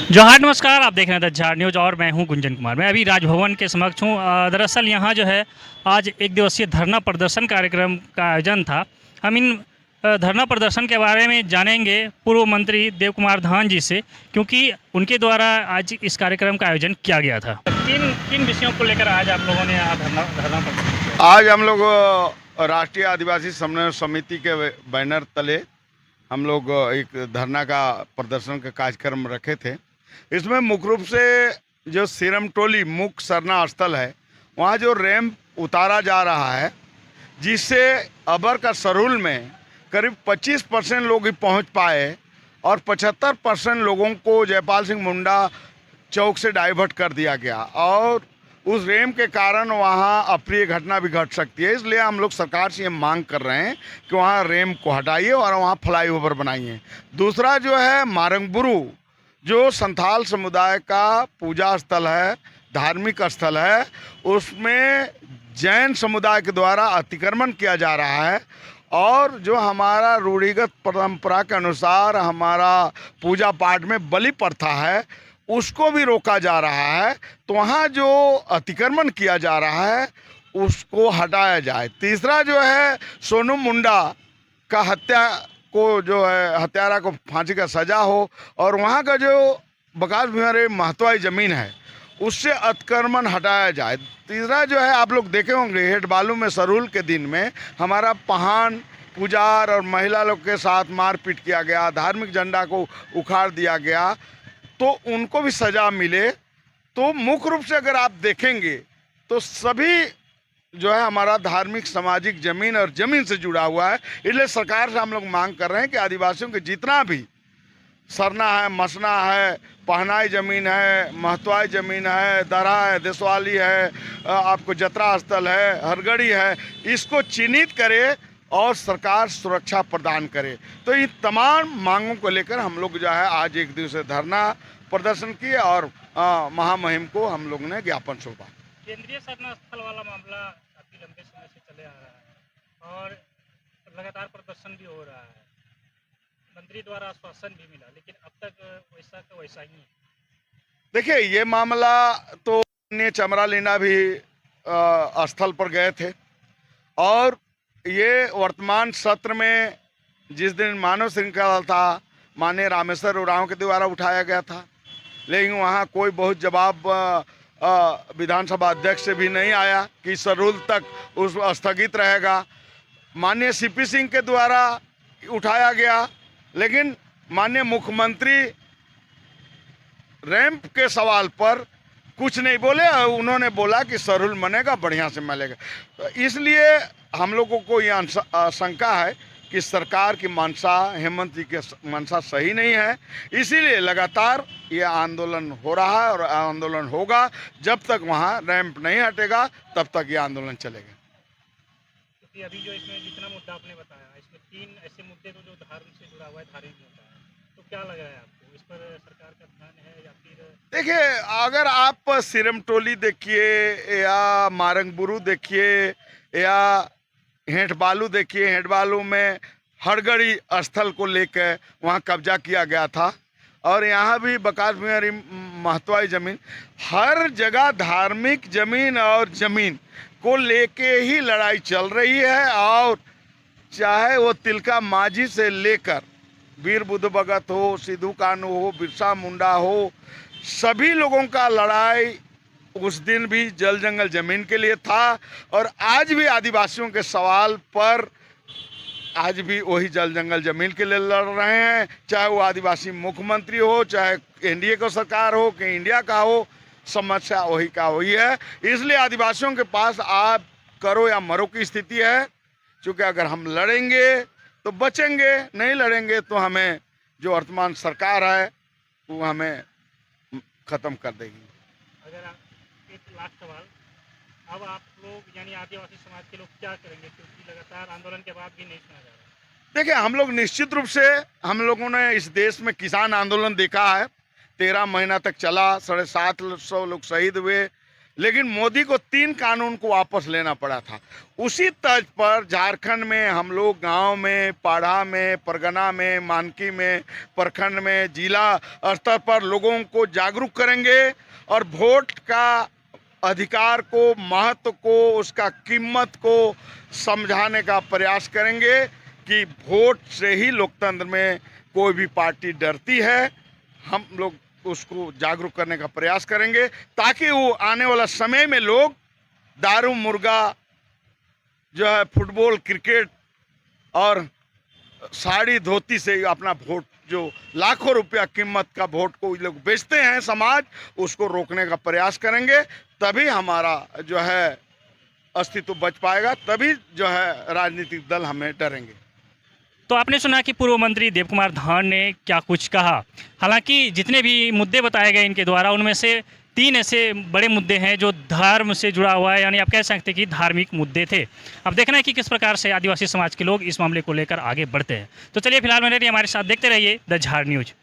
जोहार नमस्कार। आप देख रहे हैं द झाड़ न्यूज़ और मैं हूं गुंजन कुमार। मैं अभी राजभवन के समक्ष हूं। दरअसल यहां जो है आज एक दिवसीय धरना प्रदर्शन कार्यक्रम का आयोजन था। हम इन धरना प्रदर्शन के बारे में जानेंगे पूर्व मंत्री देव कुमार धान जी से, क्योंकि उनके द्वारा आज इस कार्यक्रम का आयोजन किया गया था। किन किन विषयों को लेकर आज आप लोगों ने यहाँ धरना धरना प्रदर्शन किया? आज हम लोग राष्ट्रीय आदिवासी समन्वय समिति के बैनर तले हम लोग एक धरना का प्रदर्शन का कार्यक्रम रखे थे। इसमें मुख्य रूप से जो सिरमटोली मुख्य सरना स्थल है, वहाँ जो रैंप उतारा जा रहा है, जिससे अबर का सरूल में करीब 25% लोग ही पहुँच पाए और 75% लोगों को जयपाल सिंह मुंडा चौक से डाइवर्ट कर दिया गया और उस रैंप के कारण वहाँ अप्रिय घटना भी घट सकती है। इसलिए हम लोग सरकार से ये मांग कर रहे हैं कि वहाँ रैंप को हटाइए और वहाँ फ्लाईओवर बनाइए। दूसरा जो है मारंगबुरु, जो संथाल समुदाय का पूजा स्थल है, धार्मिक स्थल है, उसमें जैन समुदाय के द्वारा अतिक्रमण किया जा रहा है और जो हमारा रूढ़िगत परंपरा के अनुसार हमारा पूजा पाठ में बलि प्रथा है, उसको भी रोका जा रहा है। तो वहाँ जो अतिक्रमण किया जा रहा है उसको हटाया जाए। तीसरा जो है सोनू मुंडा का हत्या को जो है हत्यारा को फांसी का सजा हो और वहाँ का जो बकास बिहारी महतवाई ज़मीन है उससे अतिक्रमण हटाया जाए। तीसरा जो है आप लोग देखे होंगे हेड बालू में सरूल के दिन में हमारा पहान पुजार और महिला लोग के साथ मारपीट किया गया, धार्मिक झंडा को उखाड़ दिया गया, तो उनको भी सज़ा मिले। तो मुख्य रूप से अगर आप देखेंगे तो सभी जो है हमारा धार्मिक सामाजिक ज़मीन और ज़मीन से जुड़ा हुआ है। इसलिए सरकार से हम लोग मांग कर रहे हैं कि आदिवासियों के जितना भी सरना है, मसना है, पहनाई ज़मीन है, महतवाई ज़मीन है, दरहा है, देशवाली है, आपको जतरा स्थल है, हरगढ़ी है, इसको चिन्हित करे और सरकार सुरक्षा प्रदान करे। तो इन तमाम मांगों को लेकर हम लोग जो है आज एक दिवसीय धरना प्रदर्शन किए और महामहिम को हम लोग ने ज्ञापन सौंपा। केंद्रीय सरना स्थल वाला मामला काफी लंबे समय से चले आ रहा है और लगातार प्रदर्शन भी हो रहा है। मंत्री द्वारा आश्वासन भी मिला, लेकिन अब तक वैसा का वैसा ही है। देखिए, ये मामला तो चमरा लीना भी स्थल पर गए थे और ये वर्तमान सत्र में जिस दिन मानव श्रृंखला था, माननीय रामेश्वर उरांव के द्वारा उठाया गया था, लेकिन वहाँ कोई बहुत जवाब विधानसभा अध्यक्ष से भी नहीं आया कि सरूल तक उस स्थगित रहेगा। माननीय सीपी सिंह के द्वारा उठाया गया, लेकिन माननीय मुख्यमंत्री रैंप के सवाल पर कुछ नहीं बोले। उन्होंने बोला कि सरूल बनेगा, बढ़िया से मिलेगा। तो इसलिए हम लोगों को ये आशंका है कि सरकार की मंशा, हेमंत जी की मंशा सही नहीं है। इसीलिए लगातार ये आंदोलन हो रहा है और आंदोलन होगा। जब तक वहाँ रैंप नहीं हटेगा तब तक ये आंदोलन चलेगा। क्योंकि अभी जो इसमें जितना मुद्दा आपने बताया, इसमें 3 ऐसे मुद्दे तो जो धर्म से जुड़ा हुआ है, धार्मिक मुद्दा है, तो क्या लग रहा है आपको, इस पर सरकार का ध्यान है या फिर? देखिए, अगर आप सिरमटोली देखिए या मारंगबुरु देखिए या हेठ बालू देखिए, हेठ बालू में हरगढ़ी स्थल को लेकर वहाँ कब्जा किया गया था और यहाँ भी बकास बिहारी महतवाई ज़मीन, हर जगह धार्मिक ज़मीन और ज़मीन को लेके ही लड़ाई चल रही है। और चाहे वो तिलका मांझी से लेकर वीर बुद्ध भगत हो, सिद्धू कानू हो, बिरसा मुंडा हो, सभी लोगों का लड़ाई उस दिन भी जल जंगल जमीन के लिए था और आज भी आदिवासियों के सवाल पर आज भी वही जल जंगल जमीन के लिए लड़ रहे हैं। चाहे वो आदिवासी मुख्यमंत्री हो, चाहे एनडीए का सरकार हो कि इंडिया का हो, समस्या वही का वही है। इसलिए आदिवासियों के पास आप करो या मरो की स्थिति है, क्योंकि अगर हम लड़ेंगे तो बचेंगे, नहीं लड़ेंगे तो हमें जो वर्तमान सरकार है वो हमें ख़त्म कर देगी। अगर आप एक लास्ट सवाल, अब आप लोग यानी आदिवासी समाज के लोग क्या करेंगे, क्योंकि लगातार आंदोलन के बाद भी नहीं सुना जा रहा? देखिए, हम लोग निश्चित रूप से हम लोगों ने इस देश में किसान आंदोलन देखा है, 13 महीना तक चला, 750 लोग शहीद हुए, लेकिन मोदी को 3 कानून को वापस लेना पड़ा था। उसी तर्ज पर झारखंड में हम लोग गांव में, पाड़ा में, परगना में, मानकी में, प्रखंड में, जिला स्तर पर लोगों को जागरूक करेंगे और वोट का अधिकार को, महत्व को, उसका कीमत को समझाने का प्रयास करेंगे कि वोट से ही लोकतंत्र में कोई भी पार्टी डरती है। हम लोग उसको जागरूक करने का प्रयास करेंगे ताकि वो आने वाला समय में लोग दारू, मुर्गा, जो है फुटबॉल, क्रिकेट और साड़ी धोती से अपना वोट, जो लाखों रुपया कीमत का वोट को ये लोग बेचते हैं समाज, उसको रोकने का प्रयास करेंगे। तभी हमारा जो है अस्तित्व बच पाएगा, तभी जो है राजनीतिक दल हमें डरेंगे। तो आपने सुना कि पूर्व मंत्री देव कुमार धान ने क्या कुछ कहा। हालांकि जितने भी मुद्दे बताए गए इनके द्वारा, उनमें से 3 ऐसे बड़े मुद्दे हैं जो धर्म से जुड़ा हुआ है, यानी आप कह सकते हैं कि धार्मिक मुद्दे थे। अब देखना है कि किस प्रकार से आदिवासी समाज के लोग इस मामले को लेकर आगे बढ़ते हैं। तो चलिए फिलहाल मेरे लिए हमारे साथ देखते रहिए द झार न्यूज़।